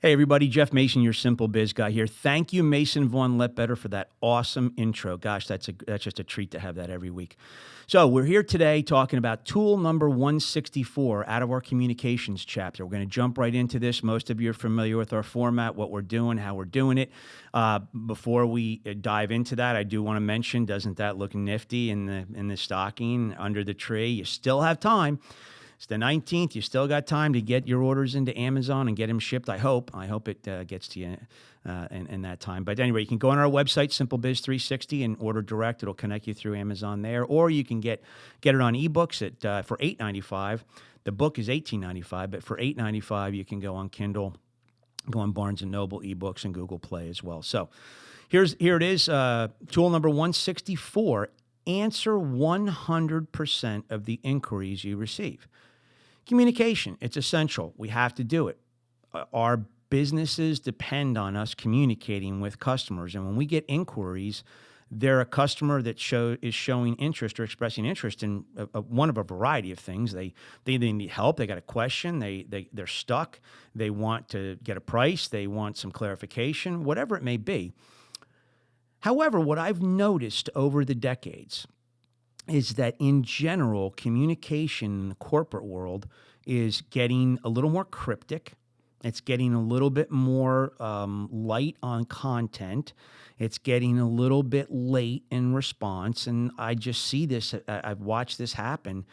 Hey everybody, Jeff Mason, your Simple Biz guy here. Thank you, Mason Vaughn Ledbetter, for that awesome intro. Gosh, that's just a treat to have that every week. So we're here today talking about tool number 164 out of our communications chapter. We're going to jump right into this. Most of you are familiar with our format, what we're doing, how we're doing it. Before we dive into that, I do want to mention, doesn't that look nifty in the stocking under the tree? You still have time. It's the 19th. You still got time to get your orders into Amazon and get them shipped. I hope it gets to you in that time. But anyway, you can go on our website, SimpleBiz360, and order direct. It'll connect you through Amazon there. Or you can get it on ebooks for $8.95. The book is $18.95, but for $8.95, you can go on Kindle, go on Barnes & Noble eBooks, and Google Play as well. So here it is, tool number 164. Answer 100% of the inquiries you receive. Communication, it's essential. We have to do it. Our businesses depend on us communicating with customers. And when we get inquiries, they're a customer that is showing interest or expressing interest in one of a variety of things. They need help. They got a question. They're stuck. They want to get a price. They want some clarification, whatever it may be. However, what I've noticed over the decades is that in general, communication in the corporate world is getting a little more cryptic. It's getting a little bit more light on content. It's getting a little bit late in response. And I just see this. I've watched this happen.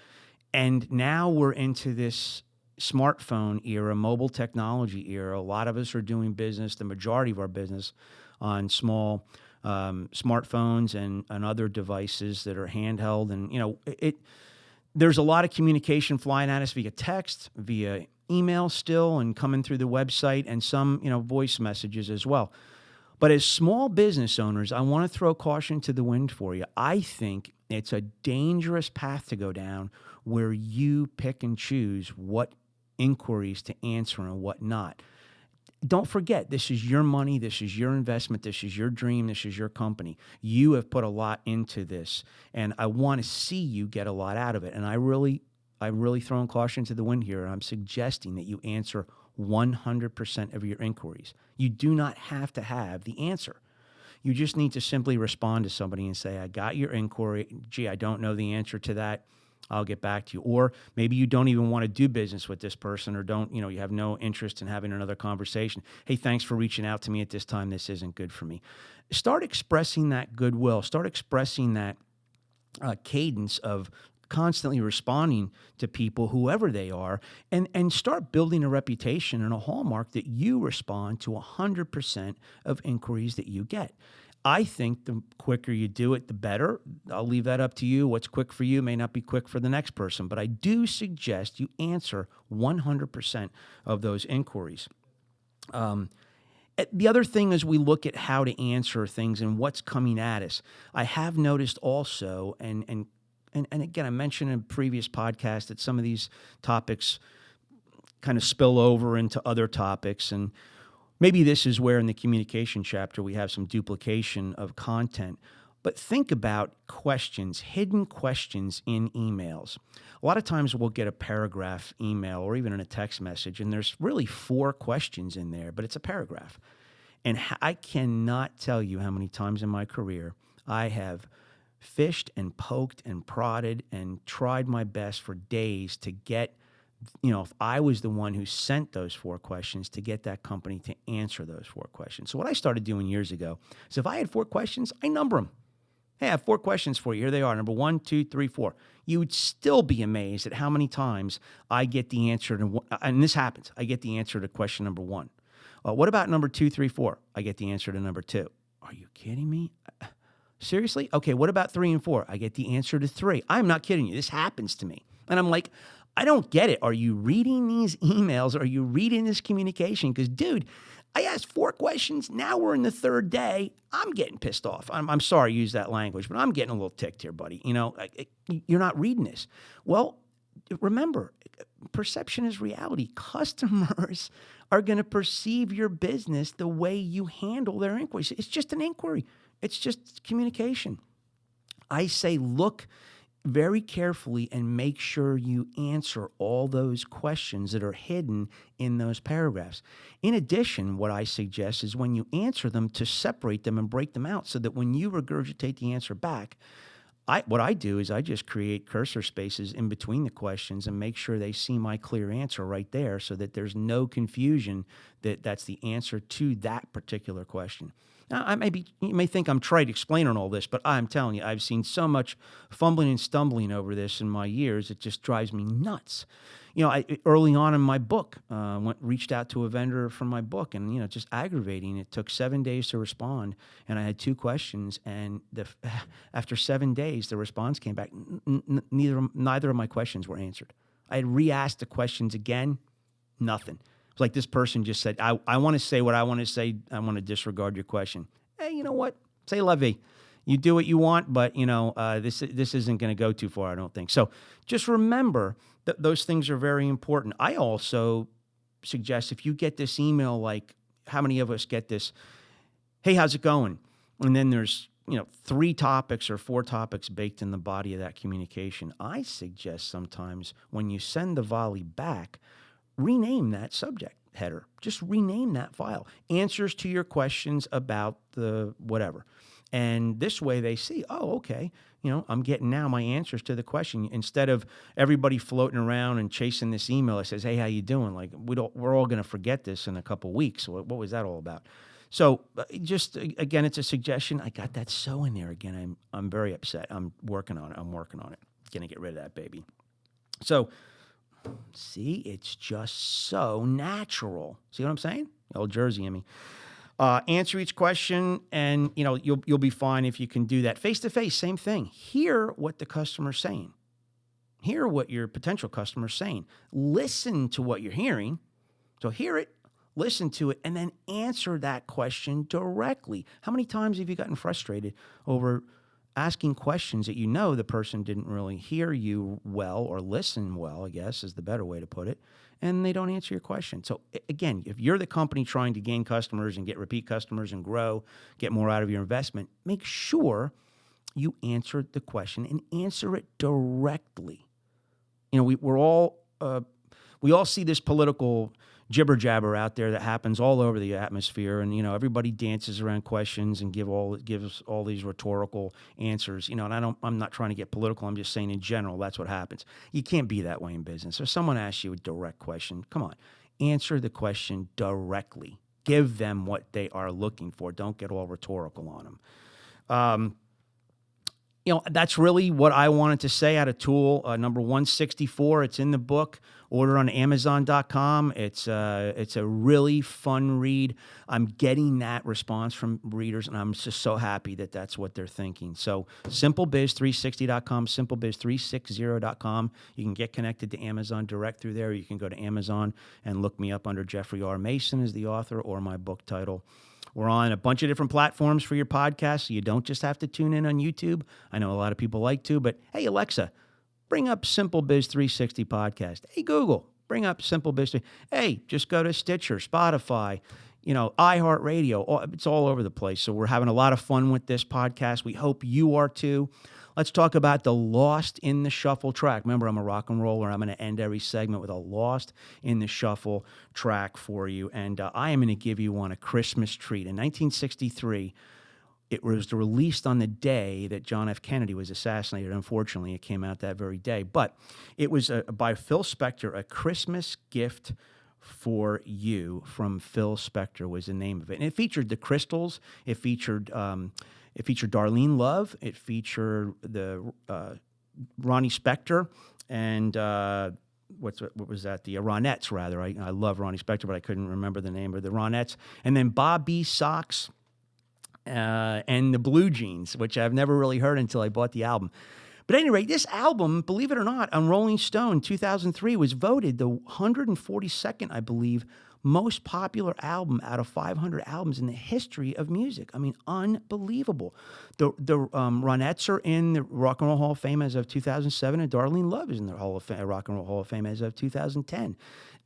And now we're into this smartphone era, mobile technology era. A lot of us are doing business, the majority of our business, on small smartphones and other devices that are handheld. And, there's a lot of communication flying at us via text, via email still, and coming through the website, and some, voice messages as well. But as small business owners, I want to throw caution to the wind for you. I think it's a dangerous path to go down where you pick and choose what inquiries to answer and what not. Don't forget, this is your money, this is your investment, this is your dream, this is your company. You have put a lot into this, and I want to see you get a lot out of it. And I'm really throwing caution to the wind here, and I'm suggesting that you answer 100% of your inquiries. You do not have to have the answer. You just need to simply respond to somebody and say, I got your inquiry. Gee, I don't know the answer to that. I'll get back to you. Or maybe you don't even want to do business with this person, or you have no interest in having another conversation. Hey, thanks for reaching out to me at this time. This isn't good for me. Start expressing that goodwill. Start expressing that cadence of constantly responding to people, whoever they are, and start building a reputation and a hallmark that you respond to 100% of inquiries that you get. I think the quicker you do it, the better. I'll leave that up to you. What's quick for you may not be quick for the next person, but I do suggest you answer 100% of those inquiries. The other thing is we look at how to answer things and what's coming at us. I have noticed also, and again, I mentioned in a previous podcast that some of these topics kind of spill over into other topics, and maybe this is where in the communication chapter we have some duplication of content. But think about questions, hidden questions in emails. A lot of times we'll get a paragraph email or even in a text message, and there's really 4 questions in there, but it's a paragraph. And I cannot tell you how many times in my career I have fished and poked and prodded and tried my best for days to get, if I was the one who sent those 4 questions, to get that company to answer those 4 questions. So what I started doing years ago is if I had 4 questions, I number them. Hey, I have 4 questions for you. Here they are. Number 1, 2, 3, 4. You would still be amazed at how many times I get the answer to, and this happens, I get the answer to question number 1. What about number 2, 3, 4? I get the answer to number 2. Are you kidding me? Seriously? Okay, what about 3 and 4? I get the answer to 3. I'm not kidding you. This happens to me. And I'm like, I don't get it. Are you reading these emails? Are you reading this communication? Because, dude, I asked 4 questions. Now we're in the 3rd day. I'm getting pissed off. I'm sorry to use that language, but I'm getting a little ticked here, buddy. You're not reading this. Well, remember, perception is reality. Customers are going to perceive your business the way you handle their inquiries. It's just an inquiry. It's just communication. I say look very carefully and make sure you answer all those questions that are hidden in those paragraphs. In addition, what I suggest is when you answer them to separate them and break them out so that when you regurgitate the answer back, what I do is I just create cursor spaces in between the questions and make sure they see my clear answer right there so that there's no confusion that that's the answer to that particular question. Now, you may think I'm trite explaining all this, but I'm telling you, I've seen so much fumbling and stumbling over this in my years, it just drives me nuts. Early on in my book, reached out to a vendor for my book, and just aggravating. It took 7 days to respond, and I had 2 questions. And after 7 days, the response came back. Neither of my questions were answered. I had re-asked the questions again, nothing. It's like this person just said, "I want to say what I want to say. I want to disregard your question." Hey, you know what? C'est la vie. You do what you want, but this isn't going to go too far, I don't think. So just remember that those things are very important. I also suggest if you get this email, like how many of us get this, "Hey, how's it going?" And then there's 3 topics or 4 topics baked in the body of that communication. I suggest sometimes when you send the volley back, rename that subject header. Just rename that file. Answers to your questions about the whatever. And this way they see, oh, okay, I'm getting now my answers to the question. Instead of everybody floating around and chasing this email that says, "Hey, how you doing?" Like we're all going to forget this in a couple weeks. What was that all about? So just again, it's a suggestion. I got that "so" in there again. I'm very upset. I'm working on it. Going to get rid of that baby. So see, it's just so natural. See what I'm saying? Old Jersey in me. Answer each question, and you'll be fine if you can do that. Face to face, same thing. Hear what the customer's saying. Hear what your potential customer's saying. Listen to what you're hearing. So hear it, listen to it, and then answer that question directly. How many times have you gotten frustrated over asking questions that the person didn't really hear you well or listen well, I guess is the better way to put it, and they don't answer your question? So again, if you're the company trying to gain customers and get repeat customers and grow, get more out of your investment, make sure you answer the question and answer it directly. We all see this political jibber jabber out there that happens all over the atmosphere, and everybody dances around questions and gives all these rhetorical answers. And I'm not trying to get political. I'm just saying in general that's what happens. You can't be that way in business. If someone asks you a direct question, come on, answer the question directly. Give them what they are looking for. Don't get all rhetorical on them. That's really what I wanted to say out of tool number 164. It's in the book. Order on Amazon.com. It's a really fun read. I'm getting that response from readers, and I'm just so happy that that's what they're thinking. So SimpleBiz360.com, SimpleBiz360.com. You can get connected to Amazon direct through there. You can go to Amazon and look me up under Jeffrey R. Mason as the author or my book title. We're on a bunch of different platforms for your podcast, so you don't just have to tune in on YouTube. I know a lot of people like to, but hey, Alexa, bring up SimpleBiz360 podcast. Hey, Google, bring up SimpleBiz360. Hey, just go to Stitcher, Spotify, iHeartRadio. It's all over the place. So we're having a lot of fun with this podcast. We hope you are too. Let's talk about the Lost in the Shuffle track. Remember, I'm a rock and roller. I'm going to end every segment with a Lost in the Shuffle track for you. And I am going to give you one a Christmas treat. In 1963, it was released on the day that John F. Kennedy was assassinated. Unfortunately, it came out that very day. But it was by Phil Spector, A Christmas Gift for You from Phil Spector was the name of it. And it featured the Crystals. It featured Darlene Love. It featured the Ronnie Spector and what was that? The Ronettes, rather. I love Ronnie Spector, but I couldn't remember the name of the Ronettes. And then Bobby Sox and the Blue Jeans, which I've never really heard until I bought the album. But at any rate, this album, believe it or not, on Rolling Stone 2003 was voted the 142nd, I believe, most popular album out of 500 albums in the history of music. I mean, unbelievable. The Ronettes are in the Rock and Roll Hall of Fame as of 2007, and Darlene Love is in the Rock and Roll Hall of Fame as of 2010.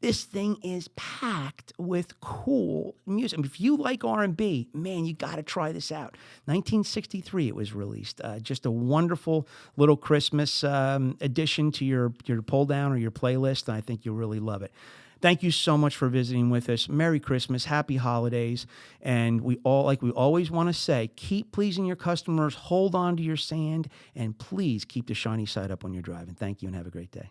This thing is packed with cool music. I mean, if you like R&B, man, you got to try this out. 1963 it was released. Just a wonderful little Christmas addition to your pull down or your playlist, and I think you'll really love it. Thank you so much for visiting with us. Merry Christmas, happy holidays, and we always want to say, keep pleasing your customers, hold on to your sand, and please keep the shiny side up when you're driving. Thank you, and have a great day.